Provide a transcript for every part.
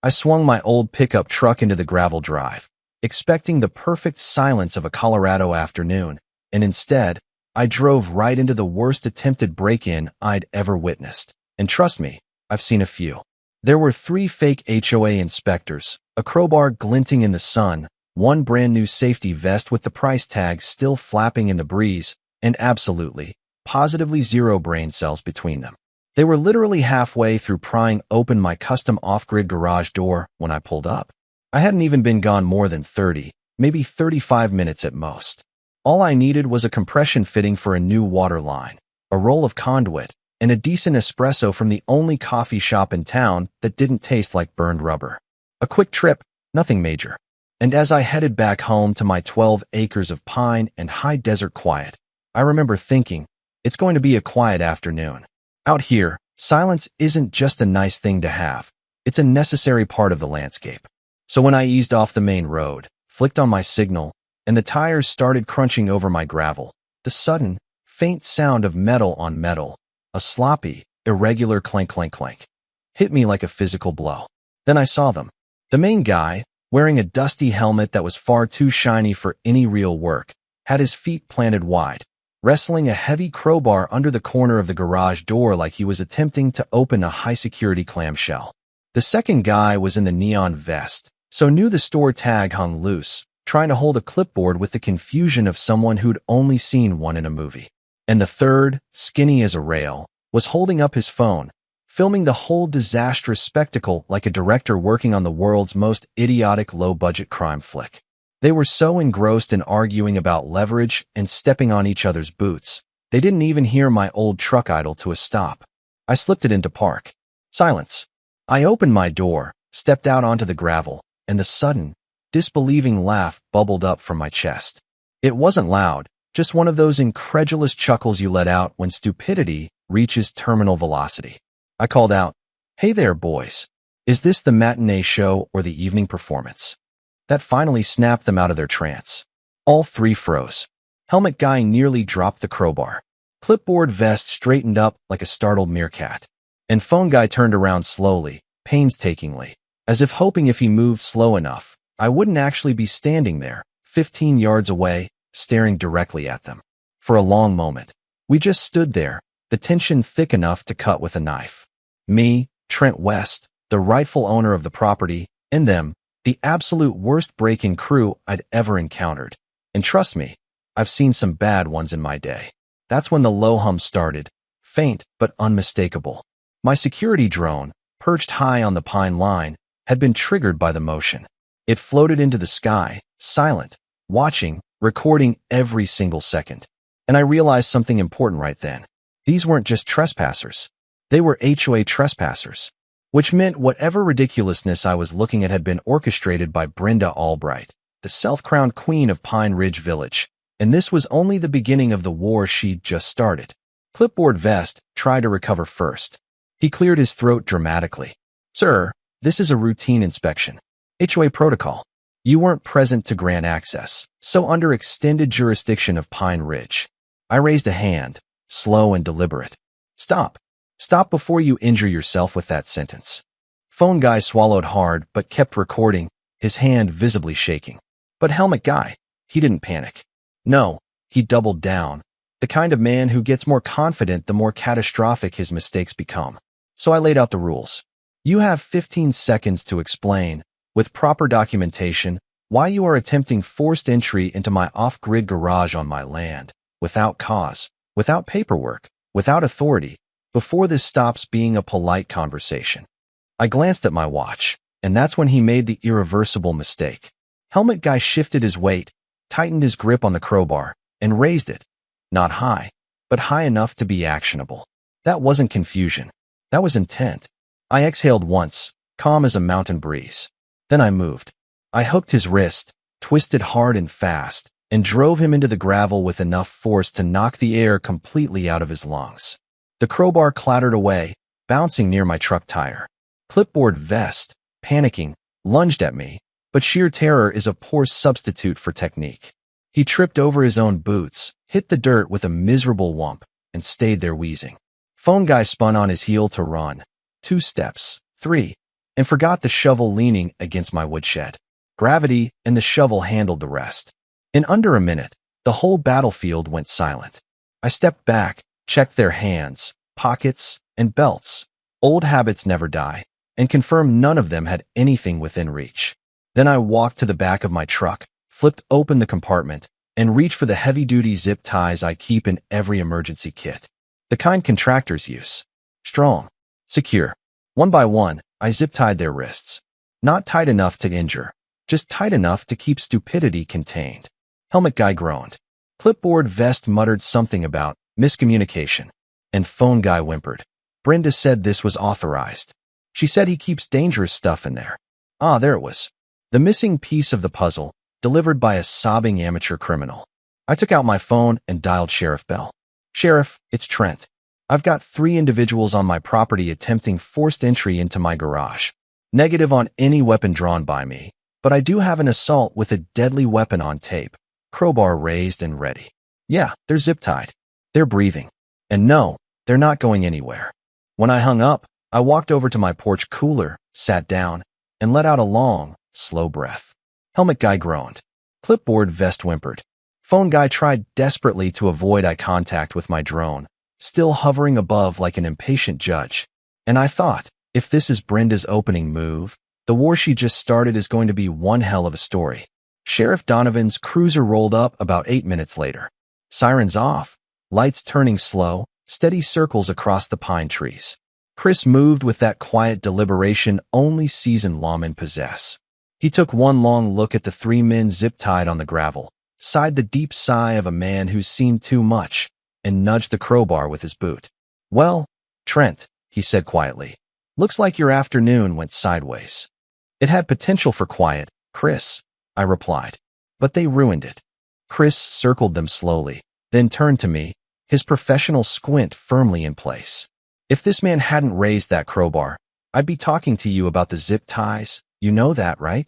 I swung my old pickup truck into the gravel drive, expecting the perfect silence of a Colorado afternoon, and instead, I drove right into the worst attempted break-in I'd ever witnessed. And trust me, I've seen a few. There were 3 fake HOA inspectors, a crowbar glinting in the sun, one brand new safety vest with the price tag still flapping in the breeze, and absolutely, positively zero brain cells between them. They were literally halfway through prying open my custom off-grid garage door when I pulled up. I hadn't even been gone more than 30, maybe 35 minutes at most. All I needed was a compression fitting for a new water line, a roll of conduit, and a decent espresso from the only coffee shop in town that didn't taste like burned rubber. A quick trip, nothing major. And as I headed back home to my 12 acres of pine and high desert quiet, I remember thinking, it's going to be a quiet afternoon. Out here, silence isn't just a nice thing to have. It's a necessary part of the landscape. So when I eased off the main road, flicked on my signal, and the tires started crunching over my gravel, the sudden, faint sound of metal on metal, a sloppy, irregular clank clank clank, hit me like a physical blow. Then I saw them. The main guy, wearing a dusty helmet that was far too shiny for any real work, had his feet planted wide, wrestling a heavy crowbar under the corner of the garage door like he was attempting to open a high-security clamshell. The second guy was in the neon vest, so knew the store tag hung loose, trying to hold a clipboard with the confusion of someone who'd only seen one in a movie. And the third, skinny as a rail, was holding up his phone, filming the whole disastrous spectacle like a director working on the world's most idiotic low-budget crime flick. They were so engrossed in arguing about leverage and stepping on each other's boots, they didn't even hear my old truck idle to a stop. I slipped it into park. Silence. I opened my door, stepped out onto the gravel, and the sudden, disbelieving laugh bubbled up from my chest. It wasn't loud, just one of those incredulous chuckles you let out when stupidity reaches terminal velocity. I called out, "Hey there, boys. Is this the matinee show or the evening performance?" That finally snapped them out of their trance. All 3 froze. Helmet guy nearly dropped the crowbar. Clipboard vest straightened up like a startled meerkat. And phone guy turned around slowly, painstakingly, as if hoping if he moved slow enough, I wouldn't actually be standing there, 15 yards away, staring directly at them. For a long moment, we just stood there, the tension thick enough to cut with a knife. Me, Trent West, the rightful owner of the property, and them, the absolute worst break-in crew I'd ever encountered. And trust me, I've seen some bad ones in my day. That's when the low hum started, faint but unmistakable. My security drone, perched high on the pine line, had been triggered by the motion. It floated into the sky, silent, watching, recording every single second. And I realized something important right then. These weren't just trespassers. They were HOA trespassers, which meant whatever ridiculousness I was looking at had been orchestrated by Brenda Albright, the self-crowned queen of Pine Ridge Village. And this was only the beginning of the war she'd just started. Clipboard Vest tried to recover first. He cleared his throat dramatically. "Sir, this is a routine inspection. HOA protocol. You weren't present to grant access, so under extended jurisdiction of Pine Ridge." I raised a hand, slow and deliberate. "Stop. Stop before you injure yourself with that sentence." Phone guy swallowed hard but kept recording, his hand visibly shaking. But helmet guy, he didn't panic. No, he doubled down, the kind of man who gets more confident the more catastrophic his mistakes become. So I laid out the rules. You have 15 seconds to explain, with proper documentation, why you are attempting forced entry into my off-grid garage on my land, without cause, without paperwork, without authority, before this stops being a polite conversation. I glanced at my watch, and that's when he made the irreversible mistake. Helmet guy shifted his weight, tightened his grip on the crowbar, and raised it. Not high, but high enough to be actionable. That wasn't confusion. That was intent. I exhaled once, calm as a mountain breeze. Then I moved. I hooked his wrist, twisted hard and fast, and drove him into the gravel with enough force to knock the air completely out of his lungs. The crowbar clattered away, bouncing near my truck tire. Clipboard Vest, panicking, lunged at me, but sheer terror is a poor substitute for technique. He tripped over his own boots, hit the dirt with a miserable whump, and stayed there wheezing. Phone guy spun on his heel to run. 2 steps, 3, and forgot the shovel leaning against my woodshed. Gravity and the shovel handled the rest. In under a minute, the whole battlefield went silent. I stepped back, checked their hands, pockets, and belts. Old habits never die, and confirmed none of them had anything within reach. Then I walked to the back of my truck, flipped open the compartment, and reached for the heavy-duty zip ties I keep in every emergency kit. The kind contractors use. Strong. Secure. One by one, I zip-tied their wrists. Not tight enough to injure, just tight enough to keep stupidity contained. Helmet guy groaned. Clipboard vest muttered something about miscommunication. And phone guy whimpered. Brenda said this was authorized. She said he keeps dangerous stuff in there. Ah, there it was. The missing piece of the puzzle, delivered by a sobbing amateur criminal. I took out my phone and dialed Sheriff Bell. Sheriff, it's Trent. I've got 3 individuals on my property attempting forced entry into my garage. Negative on any weapon drawn by me, but I do have an assault with a deadly weapon on tape. Crowbar raised and ready. Yeah, they're zip-tied. They're breathing. And no, they're not going anywhere. When I hung up, I walked over to my porch cooler, sat down, and let out a long, slow breath. Helmet guy groaned. Clipboard vest whimpered. Phone guy tried desperately to avoid eye contact with my drone, still hovering above like an impatient judge. And I thought, if this is Brenda's opening move, the war she just started is going to be one hell of a story. Sheriff Donovan's cruiser rolled up about 8 minutes later. Sirens off, lights turning slow, steady circles across the pine trees. Chris moved with that quiet deliberation only seasoned lawmen possess. He took one long look at the 3 men zip-tied on the gravel, sighed the deep sigh of a man who's seen too much, and nudged the crowbar with his boot. Well, Trent, he said quietly, looks like your afternoon went sideways. It had potential for quiet, Chris, I replied, but they ruined it. Chris circled them slowly, then turned to me, his professional squint firmly in place. If this man hadn't raised that crowbar, I'd be talking to you about the zip ties. You know that, right?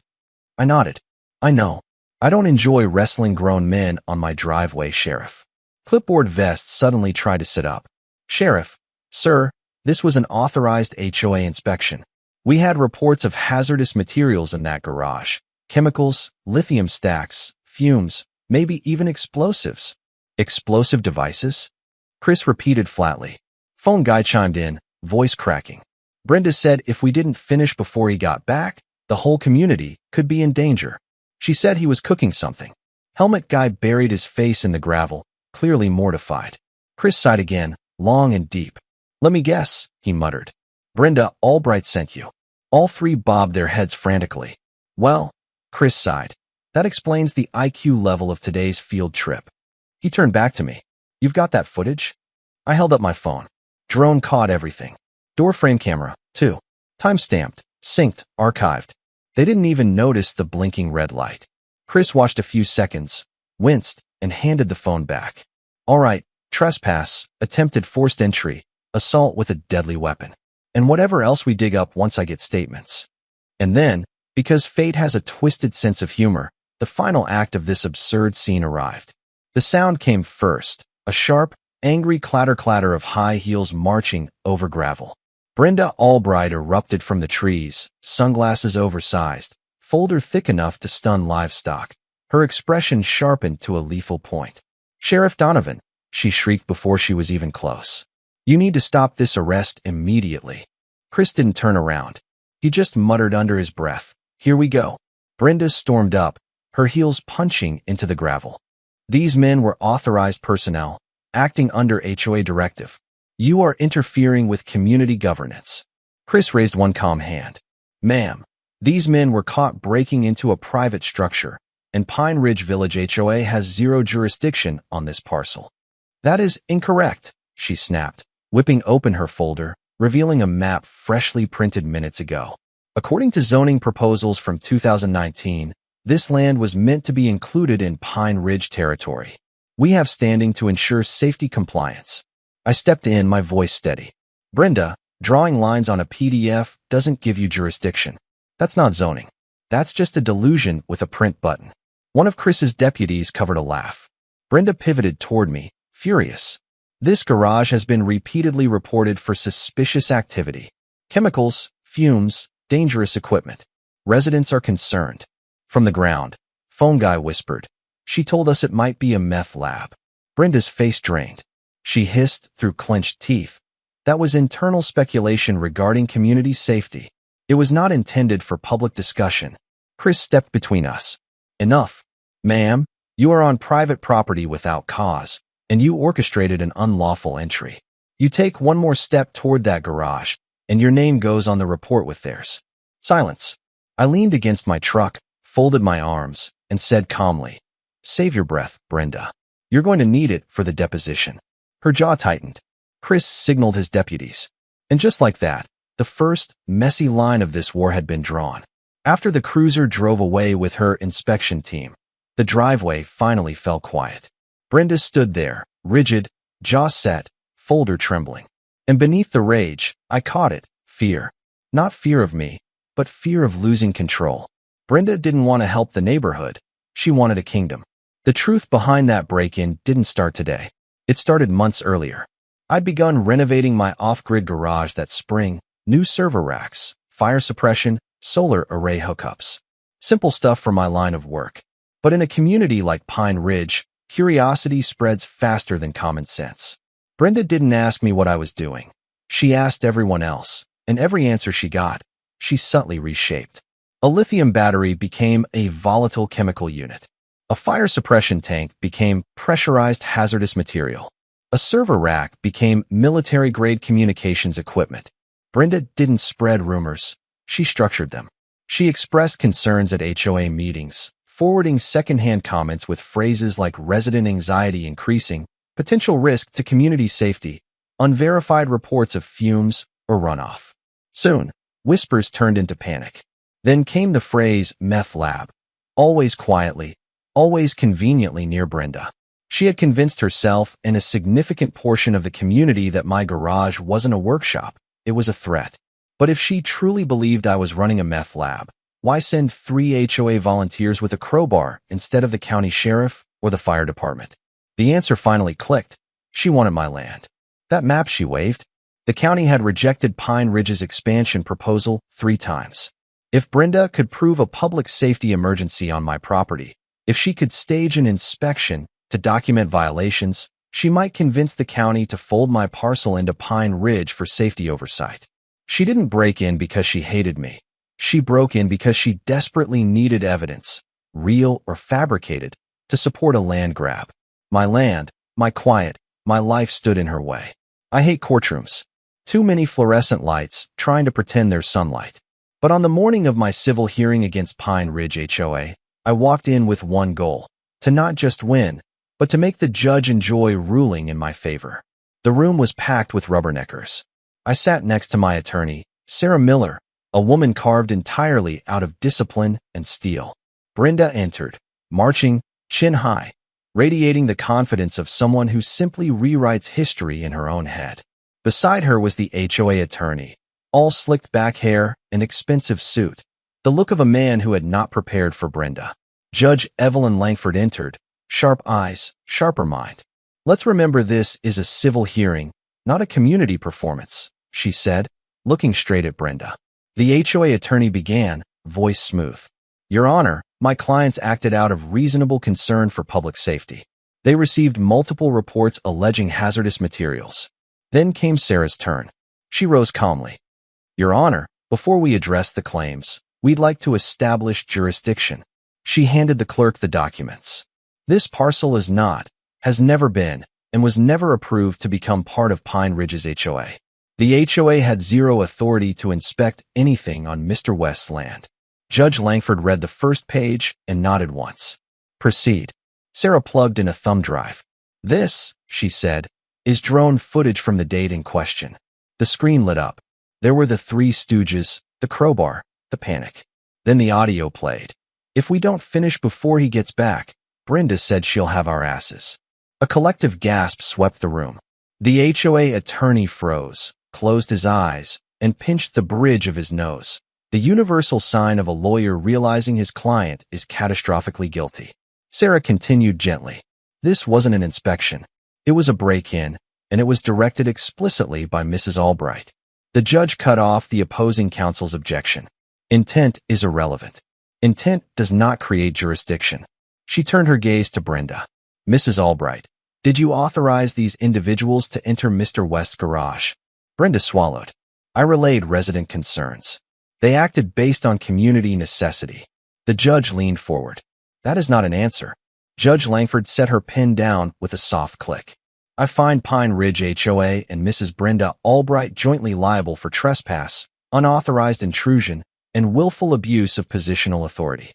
I nodded. I know. I don't enjoy wrestling grown men on my driveway, Sheriff. Clipboard vest suddenly tried to sit up. Sheriff, sir, this was an authorized HOA inspection. We had reports of hazardous materials in that garage. Chemicals, lithium stacks, fumes, maybe even explosives. Explosive devices? Chris repeated flatly. Phone guy chimed in, voice cracking. Brenda said if we didn't finish before he got back, the whole community could be in danger. She said he was cooking something. Helmet guy buried his face in the gravel, clearly mortified. Chris sighed again, long and deep. Let me guess, he muttered. Brenda Albright sent you. All 3 bobbed their heads frantically. Well, Chris sighed. That explains the IQ level of today's field trip. He turned back to me. You've got that footage? I held up my phone. Drone caught everything. Door frame camera, too. Time-stamped, synced, archived. They didn't even notice the blinking red light. Chris watched a few seconds, winced, and handed the phone back. All right, trespass, attempted forced entry, assault with a deadly weapon, and whatever else we dig up once I get statements. And then, because fate has a twisted sense of humor, the final act of this absurd scene arrived. The sound came first, a sharp, angry clatter-clatter of high heels marching over gravel. Brenda Albright erupted from the trees, sunglasses oversized, folder thick enough to stun livestock. Her expression sharpened to a lethal point. Sheriff Donovan, she shrieked before she was even close. You need to stop this arrest immediately. Chris didn't turn around. He just muttered under his breath, Here we go. Brenda stormed up, her heels punching into the gravel. These men were authorized personnel, acting under HOA directive. You are interfering with community governance. Chris raised one calm hand. Ma'am, these men were caught breaking into a private structure, and Pine Ridge Village HOA has 0 jurisdiction on this parcel. That is incorrect, she snapped, whipping open her folder, revealing a map freshly printed minutes ago. According to zoning proposals from 2019, this land was meant to be included in Pine Ridge territory. We have standing to ensure safety compliance. I stepped in, my voice steady. Brenda, drawing lines on a PDF doesn't give you jurisdiction. That's not zoning. That's just a delusion with a print button. One of Chris's deputies covered a laugh. Brenda pivoted toward me, furious. This garage has been repeatedly reported for suspicious activity. Chemicals, fumes, Dangerous equipment. Residents are concerned. From the ground, phone guy whispered. She told us it might be a meth lab. Brenda's face drained. She hissed through clenched teeth. That was internal speculation regarding community safety. It was not intended for public discussion. Chris stepped between us. Enough. Ma'am, you are on private property without cause, and you orchestrated an unlawful entry. You take one more step toward that garage, and your name goes on the report with theirs. Silence. I leaned against my truck, folded my arms, and said calmly, "Save your breath, Brenda. You're going to need it for the deposition." Her jaw tightened. Chris signaled his deputies. And just like that, the first, messy line of this war had been drawn. After the cruiser drove away with her inspection team, the driveway finally fell quiet. Brenda stood there, rigid, jaw set, folder trembling. And beneath the rage, I caught it, fear. Not fear of me, but fear of losing control. Brenda didn't want to help the neighborhood. She wanted a kingdom. The truth behind that break-in didn't start today. It started months earlier. I'd begun renovating my off-grid garage that spring, new server racks, fire suppression, solar array hookups. Simple stuff for my line of work. But in a community like Pine Ridge, curiosity spreads faster than common sense. Brenda didn't ask me what I was doing. She asked everyone else, and every answer she got, she subtly reshaped. A lithium battery became a volatile chemical unit. A fire suppression tank became pressurized hazardous material. A server rack became military-grade communications equipment. Brenda didn't spread rumors. She structured them. She expressed concerns at HOA meetings, forwarding secondhand comments with phrases like resident anxiety increasing, potential risk to community safety, unverified reports of fumes or runoff. Soon, whispers turned into panic. Then came the phrase meth lab, always quietly, always conveniently near Brenda. She had convinced herself and a significant portion of the community that my garage wasn't a workshop, it was a threat. But if she truly believed I was running a meth lab, why send 3 HOA volunteers with a crowbar instead of the county sheriff or the fire department? The answer finally clicked. She wanted my land. That map she waved. The county had rejected Pine Ridge's expansion proposal 3 times. If Brenda could prove a public safety emergency on my property, if she could stage an inspection to document violations, she might convince the county to fold my parcel into Pine Ridge for safety oversight. She didn't break in because she hated me. She broke in because she desperately needed evidence, real or fabricated, to support a land grab. My land, my quiet, my life stood in her way. I hate courtrooms. Too many fluorescent lights trying to pretend they're sunlight. But on the morning of my civil hearing against Pine Ridge HOA, I walked in with one goal, to not just win, but to make the judge enjoy ruling in my favor. The room was packed with rubberneckers. I sat next to my attorney, Sarah Miller, a woman carved entirely out of discipline and steel. Brenda entered, marching, chin high, radiating the confidence of someone who simply rewrites history in her own head. Beside her was the HOA attorney, all slicked back hair, an expensive suit, the look of a man who had not prepared for Brenda. Judge Evelyn Langford entered, sharp eyes, sharper mind. "Let's remember this is a civil hearing, not a community performance," she said, looking straight at Brenda. The HOA attorney began, voice smooth. "Your Honor, my clients acted out of reasonable concern for public safety. They received multiple reports alleging hazardous materials." Then came Sarah's turn. She rose calmly. "Your Honor, before we address the claims, we'd like to establish jurisdiction." She handed the clerk the documents. "This parcel is not, has never been, and was never approved to become part of Pine Ridge's HOA. The HOA had zero authority to inspect anything on Mr. West's land." Judge Langford read the first page and nodded once. "Proceed." Sarah plugged in a thumb drive. "This," she said, "is drone footage from the date in question." The screen lit up. There were the 3 stooges, the crowbar, the panic. Then the audio played. "If we don't finish before he gets back, Brenda said she'll have our asses." A collective gasp swept the room. The HOA attorney froze, closed his eyes, and pinched the bridge of his nose. The universal sign of a lawyer realizing his client is catastrophically guilty. Sarah continued gently. "This wasn't an inspection. It was a break-in, and it was directed explicitly by Mrs. Albright." The judge cut off the opposing counsel's objection. Intent is irrelevant. Intent does not create jurisdiction. She turned her gaze to Brenda. Mrs. Albright, did you authorize these individuals to enter Mr. West's garage? Brenda swallowed. I relayed resident concerns. They acted based on community necessity. The judge leaned forward. That is not an answer. Judge Langford set her pen down with a soft click. I find Pine Ridge HOA and Mrs. Brenda Albright jointly liable for trespass, unauthorized intrusion, and willful abuse of positional authority.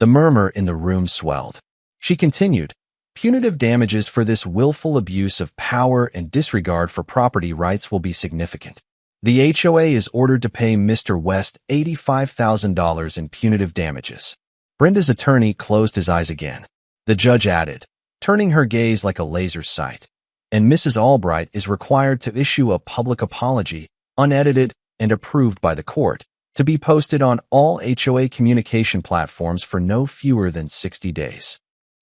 The murmur in the room swelled. She continued, punitive damages for this willful abuse of power and disregard for property rights will be significant. The HOA is ordered to pay Mr. West $85,000 in punitive damages. Brenda's attorney closed his eyes again. The judge added, turning her gaze like a laser sight, and Mrs. Albright is required to issue a public apology, unedited and approved by the court, to be posted on all HOA communication platforms for no fewer than 60 days.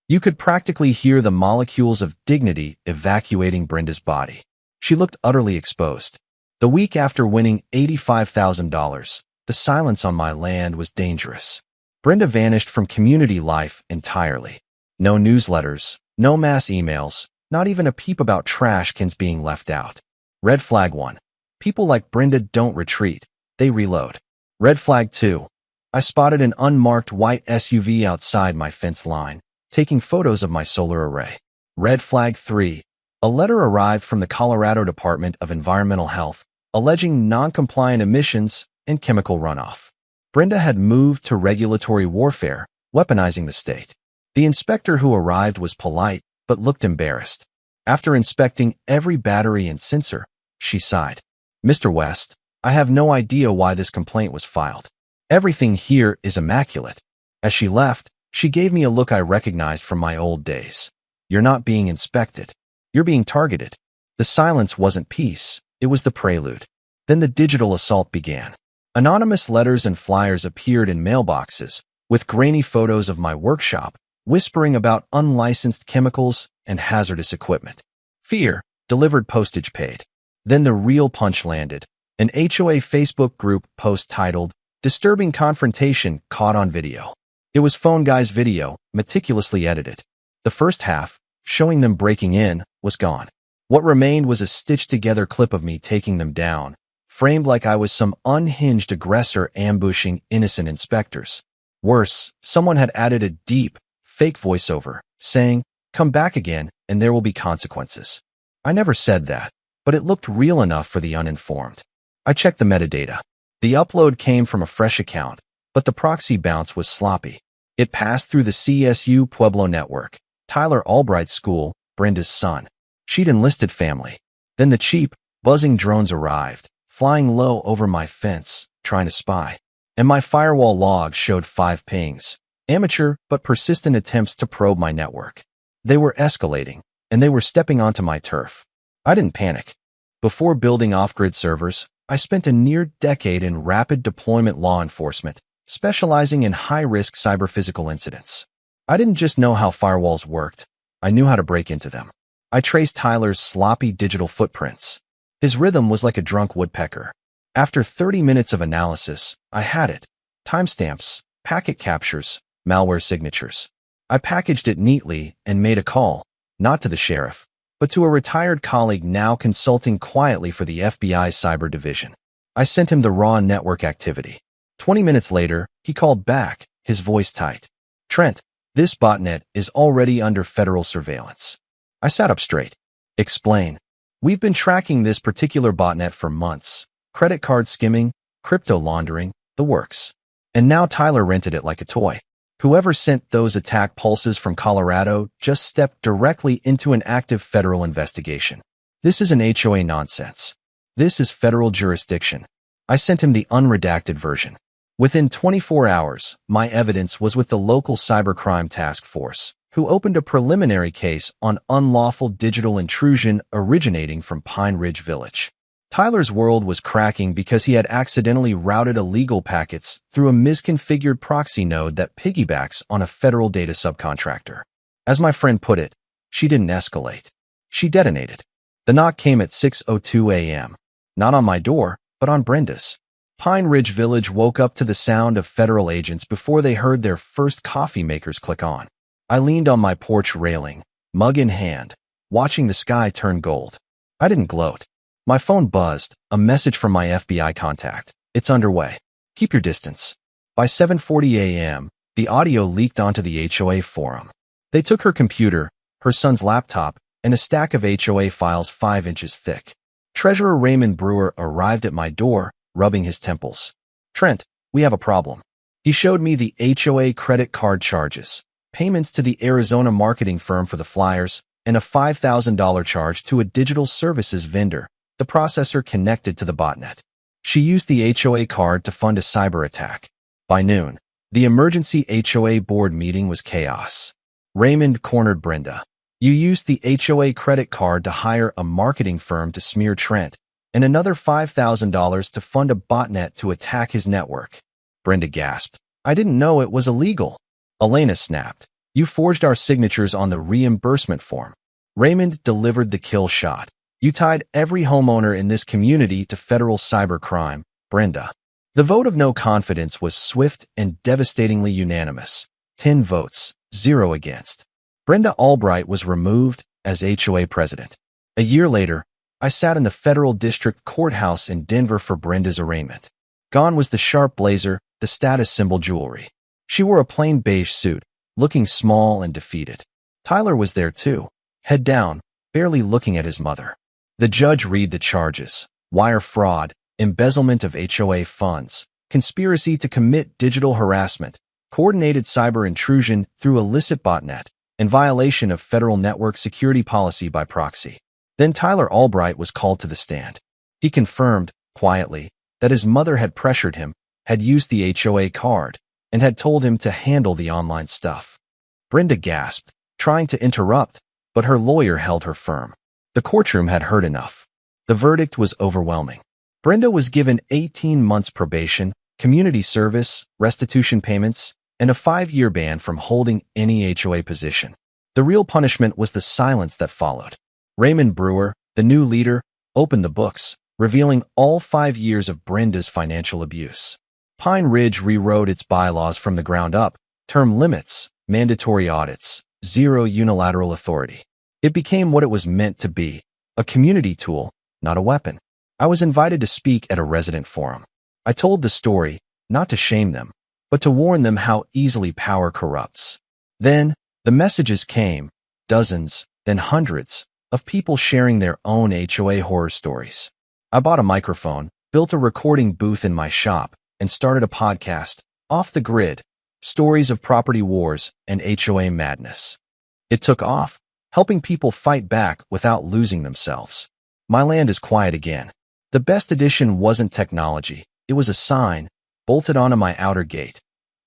You could practically hear the molecules of dignity evacuating Brenda's body. She looked utterly exposed. The week after winning $85,000, the silence on my land was dangerous. Brenda vanished from community life entirely. No newsletters, no mass emails, not even a peep about trash cans being left out. Red flag 1. People like Brenda don't retreat, they reload. Red flag 2. I spotted an unmarked white SUV outside my fence line, taking photos of my solar array. Red flag 3. A letter arrived from the Colorado Department of Environmental Health, alleging non-compliant emissions and chemical runoff. Brenda had moved to regulatory warfare, weaponizing the state. The inspector who arrived was polite, but looked embarrassed. After inspecting every battery and sensor, she sighed. Mr. West, I have no idea why this complaint was filed. Everything here is immaculate. As she left, she gave me a look I recognized from my old days. You're not being inspected. You're being targeted. The silence wasn't peace. It was the prelude. Then the digital assault began. Anonymous letters and flyers appeared in mailboxes, with grainy photos of my workshop, whispering about unlicensed chemicals and hazardous equipment. Fear, delivered postage paid. Then the real punch landed. An HOA Facebook group post titled, Disturbing Confrontation Caught on Video. It was Phone Guy's video, meticulously edited. The first half, showing them breaking in, was gone. What remained was a stitched-together clip of me taking them down, framed like I was some unhinged aggressor ambushing innocent inspectors. Worse, someone had added a deep, fake voiceover, saying, "Come back again, and there will be consequences." I never said that, but it looked real enough for the uninformed. I checked the metadata. The upload came from a fresh account, but the proxy bounce was sloppy. It passed through the CSU Pueblo network, Tyler Albright's school, Brenda's son. She'd enlisted family. Then the cheap, buzzing drones arrived, flying low over my fence, trying to spy. And my firewall log showed 5 pings. Amateur but persistent attempts to probe my network. They were escalating, and they were stepping onto my turf. I didn't panic. Before building off-grid servers, I spent a near decade in rapid deployment law enforcement, specializing in high-risk cyber-physical incidents. I didn't just know how firewalls worked, I knew how to break into them. I traced Tyler's sloppy digital footprints. His rhythm was like a drunk woodpecker. After 30 minutes of analysis, I had it. Timestamps, packet captures, malware signatures. I packaged it neatly and made a call, not to the sheriff, but to a retired colleague now consulting quietly for the FBI Cyber Division. I sent him the raw network activity. 20 minutes later, he called back, his voice tight. "Trent, this botnet is already under federal surveillance." I sat up straight. "Explain." "We've been tracking this particular botnet for months. Credit card skimming, crypto laundering, the works. And now Tyler rented it like a toy. Whoever sent those attack pulses from Colorado just stepped directly into an active federal investigation. This isn't HOA nonsense. This is federal jurisdiction." I sent him the unredacted version. Within 24 hours, my evidence was with the local cybercrime task force, who opened a preliminary case on unlawful digital intrusion originating from Pine Ridge Village. Tyler's world was cracking because he had accidentally routed illegal packets through a misconfigured proxy node that piggybacks on a federal data subcontractor. As my friend put it, she didn't escalate. She detonated. The knock came at 6:02 a.m. Not on my door, but on Brenda's. Pine Ridge Village woke up to the sound of federal agents before they heard their first coffee makers click on. I leaned on my porch railing, mug in hand, watching the sky turn gold. I didn't gloat. My phone buzzed, a message from my FBI contact. It's underway. Keep your distance. By 7:40 a.m., the audio leaked onto the HOA forum. They took her computer, her son's laptop, and a stack of HOA files 5 inches thick. Treasurer Raymond Brewer arrived at my door, rubbing his temples. "Trent, we have a problem." He showed me the HOA credit card charges, payments to the Arizona marketing firm for the flyers, and a $5,000 charge to a digital services vendor, the processor connected to the botnet. She used the HOA card to fund a cyber attack. By noon, the emergency HOA board meeting was chaos. Raymond cornered Brenda. "You used the HOA credit card to hire a marketing firm to smear Trent, and another $5,000 to fund a botnet to attack his network." Brenda gasped. "I didn't know it was illegal." Elena snapped. "You forged our signatures on the reimbursement form." Raymond delivered the kill shot. "You tied every homeowner in this community to federal cybercrime." Brenda. The vote of no confidence was swift and devastatingly unanimous. 10 votes, 0 against. Brenda Albright was removed as HOA president. A year later, I sat in the federal district courthouse in Denver for Brenda's arraignment. Gone was the sharp blazer, the status symbol jewelry. She wore a plain beige suit, looking small and defeated. Tyler was there too, head down, barely looking at his mother. The judge read the charges: wire fraud, embezzlement of HOA funds, conspiracy to commit digital harassment, coordinated cyber intrusion through illicit botnet, and violation of federal network security policy by proxy. Then Tyler Albright was called to the stand. He confirmed, quietly, that his mother had pressured him, had used the HOA card, and had told him to handle the online stuff. Brenda gasped, trying to interrupt, but her lawyer held her firm. The courtroom had heard enough. The verdict was overwhelming. Brenda was given 18 months probation, community service, restitution payments, and a 5-year ban from holding any HOA position. The real punishment was the silence that followed. Raymond Brewer, the new leader, opened the books, revealing all 5 years of Brenda's financial abuse. Pine Ridge rewrote its bylaws from the ground up: term limits, mandatory audits, zero unilateral authority. It became what it was meant to be: a community tool, not a weapon. I was invited to speak at a resident forum. I told the story, not to shame them, but to warn them how easily power corrupts. Then, the messages came, dozens, then hundreds, of people sharing their own HOA horror stories. I bought a microphone, built a recording booth in my shop, and started a podcast, Off the Grid: Stories of Property Wars and HOA Madness. It took off, helping people fight back without losing themselves. My land is quiet again. The best addition wasn't technology, it was a sign, bolted onto my outer gate.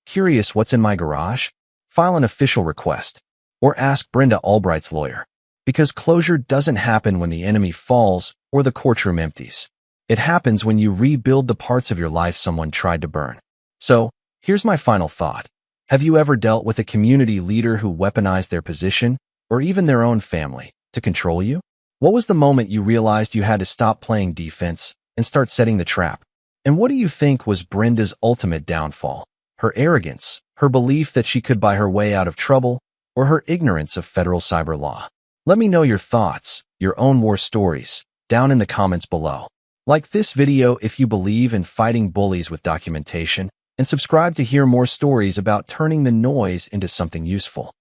Curious what's in my garage? File an official request. Or ask Brenda Albright's lawyer. Because closure doesn't happen when the enemy falls or the courtroom empties. It happens when you rebuild the parts of your life someone tried to burn. So, here's my final thought. Have you ever dealt with a community leader who weaponized their position, or even their own family, to control you? What was the moment you realized you had to stop playing defense and start setting the trap? And what do you think was Brenda's ultimate downfall? Her arrogance, her belief that she could buy her way out of trouble, or her ignorance of federal cyber law? Let me know your thoughts, your own war stories, down in the comments below. Like this video if you believe in fighting bullies with documentation, and subscribe to hear more stories about turning the noise into something useful.